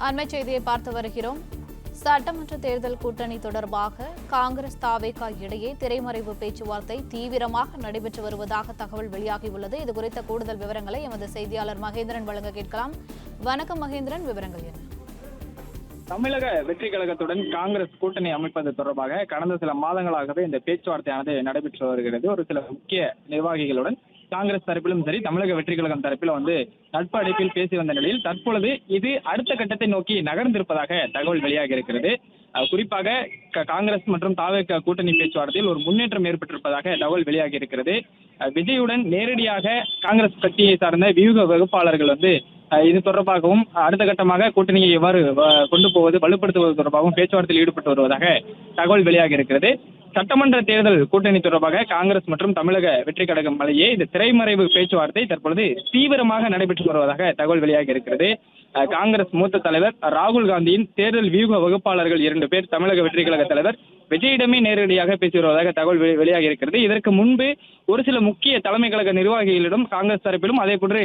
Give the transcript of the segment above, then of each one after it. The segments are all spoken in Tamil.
அண்மை செய்தியை பார்த்து வருகிறோம். சட்டமன்ற தேர்தல் கூட்டணி தொடர்பாக காங்கிரஸ் தாவேகா இடையே திரைமறைவு பேச்சுவார்த்தை தீவிரமாக நடைபெற்று வருவதாக தகவல் வெளியாகியுள்ளது. இதுகுறித்த கூடுதல் விவரங்களை எமது செய்தியாளர் மகேந்திரன் வழங்க கேட்கலாம். வணக்கம் மகேந்திரன், விவரங்கள் என்ன? தமிழக வெற்றி கழகத்துடன் காங்கிரஸ் கூட்டணி அமைப்பது தொடர்பாக கடந்த சில மாதங்களாகவே இந்த பேச்சுவார்த்தையானது நடைபெற்று வருகிறது. ஒரு சில முக்கிய நிர்வாகிகளுடன் காங்கிரஸ் தரப்பிலும் சரி, தமிழக வெற்றி கழகம் தரப்பிலும் நட்பு அடிப்பில் பேசி வந்த நிலையில் தற்பொழுது இது அடுத்த கட்டத்தை நோக்கி நகர்ந்திருப்பதாக தகவல் வெளியாகி இருக்கிறது. குறிப்பாக காங்கிரஸ் மற்றும் தாவேகா கூட்டணி பேச்சுவார்த்தையில் ஒரு முன்னேற்றம் ஏற்பட்டிருப்பதாக தகவல் வெளியாகி இருக்கிறது. விஜயுடன் நேரடியாக காங்கிரஸ் கட்சியை சார்ந்த வியூக வகுப்பாளர்கள் இது தொடர்பாகவும் அடுத்த கட்டமாக கூட்டணியை எவ்வாறு கொண்டு போவது, வலுப்படுத்துவது தொடர்பாகவும் பேச்சுவார்த்தையில் ஈடுபட்டு வருவதாக தகவல் வெளியாகி இருக்கிறது. சட்டமன்ற தேர்தல் கூட்டணி தொடர்பாக காங்கிரஸ் மற்றும் தமிழக வெற்றி கழகம் இடையே இந்த திரைமறைவு பேச்சுவார்த்தை தற்பொழுது தீவிரமாக நடைபெற்று வருவதாக தகவல் வெளியாகி இருக்கிறது. காங்கிரஸ் மூத்த தலைவர் ராகுல் காந்தியின் தேர்தல் வியூக வகுப்பாளர்கள் 2 பேர் தமிழக வெற்றி கழக தலைவர் விஜயிடமே நேரடியாக பேசி வருவதாக தகவல் வெளியாகி இருக்கிறது. இதற்கு முன்பு ஒரு சில முக்கிய தலைமை கழக நிர்வாகிகளிடம் காங்கிரஸ் தரப்பிலும் அதே போன்று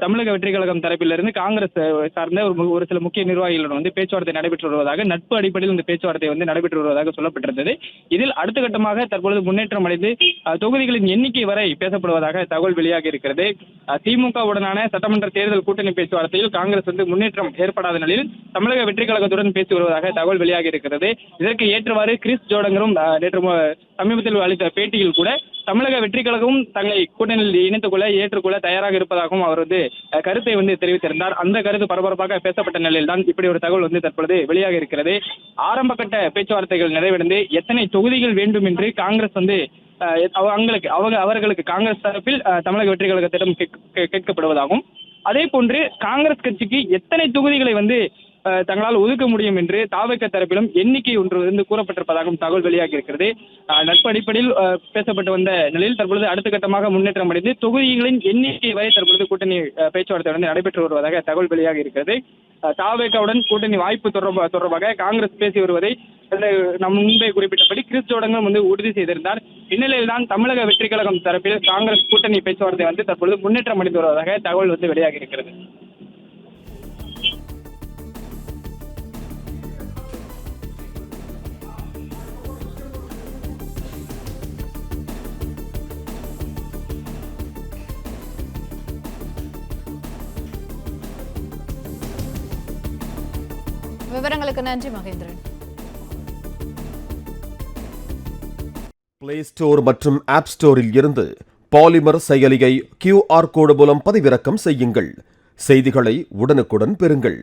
தமிழக வெற்றி கழகம் தரப்பிலிருந்து காங்கிரஸ் சார்ந்த ஒரு சில முக்கிய நிர்வாகிகளிடம் பேச்சுவார்த்தை நடைபெற்று வருவதாக, நட்பு அடிப்படையில் இந்த பேச்சுவார்த்தை நடைபெற்று வருவதாக சொல்லப்பட்டிருந்தது. இதில் அடுத்த கட்டமாக தற்பொழுது முன்னேற்றம் அடைந்து தொகுதிகளின் எண்ணிக்கை வரை பேசப்படுவதாக தகவல் வெளியாகி இருக்கிறது. திமுகவுடனான சட்டமன்ற தேர்தல் கூட்டணி பேச்சுவார்த்தையில் காங்கிரஸ் முன்னேற்றம் ஏற்படாத நிலையில் தமிழக வெற்றி கழகத்துடன் பேசி வருவதாக தகவல் வெளியாகி இருக்கிறது. இதற்கு ஏற்றவாறு கிறிஸ் ஜோடங்கரும் நேற்று சமீபத்தில் அளித்த பேட்டியில் கூட தமிழக வெற்றி கழகமும் தங்களை கூட்டணியில் இணைத்துக் கொள்ள ஏற்றுக்கொள்ள தயாராக இருப்பதாகவும் அவர் கருத்தை தெரிவித்திருந்தார். அந்த கருத்து பரபரப்பாக பேசப்பட்ட நிலையில் தான் இப்படி ஒரு தகவல் தற்பொழுது வெளியாக இருக்கிறது. ஆரம்ப கட்ட பேச்சுவார்த்தைகள் நிறைவடைந்து எத்தனை தொகுதிகள் வேண்டும் என்று காங்கிரஸ் அவர்களுக்கு காங்கிரஸ் தரப்பில் தமிழக வெற்றி கழகத்திடம் கேட்கப்படுவதாகவும், அதே போன்று காங்கிரஸ் கட்சிக்கு எத்தனை தொகுதிகளை தங்களால் ஒதுக்க முடியும் என்று தாவேகா தரப்பிலும் எண்ணிக்கை ஒன்று கூறப்பட்டிருப்பதாகவும் தகவல் வெளியாகி இருக்கிறது. நட்பு அடிப்படையில் பேசப்பட்டு வந்த நிலையில் தற்பொழுது அடுத்த கட்டமாக முன்னேற்றம் அடைந்து தொகுதிகளின் எண்ணிக்கை வரை தற்பொழுது கூட்டணி பேச்சுவார்த்தை நடைபெற்று வருவதாக தகவல் வெளியாகி இருக்கிறது. தாவேகாவுடன் கூட்டணி வாய்ப்பு தொடர்பாக காங்கிரஸ் பேசி வருவதை நம் முன்பே குறிப்பிட்டபடி கிறிஸ் ஜோடங்கம் உறுதி செய்திருந்தார். இந்நிலையில் தான் தமிழக வெற்றி கழகம் தரப்பில் காங்கிரஸ் கூட்டணி பேச்சுவார்த்தை தற்பொழுது முன்னேற்றம் அடைந்து வருவதாக தகவல் வெளியாகி இருக்கிறது. விவரங்களுக்கு நன்றி மகேந்திரன். பிளே ஸ்டோர் மற்றும் ஆப் ஸ்டோரில் இருந்து பாலிமர் செயலியை QR கோடு மூலம் பதிவிறக்கம் செய்யுங்கள். செய்திகளை உடனுக்குடன் பெறுங்கள்.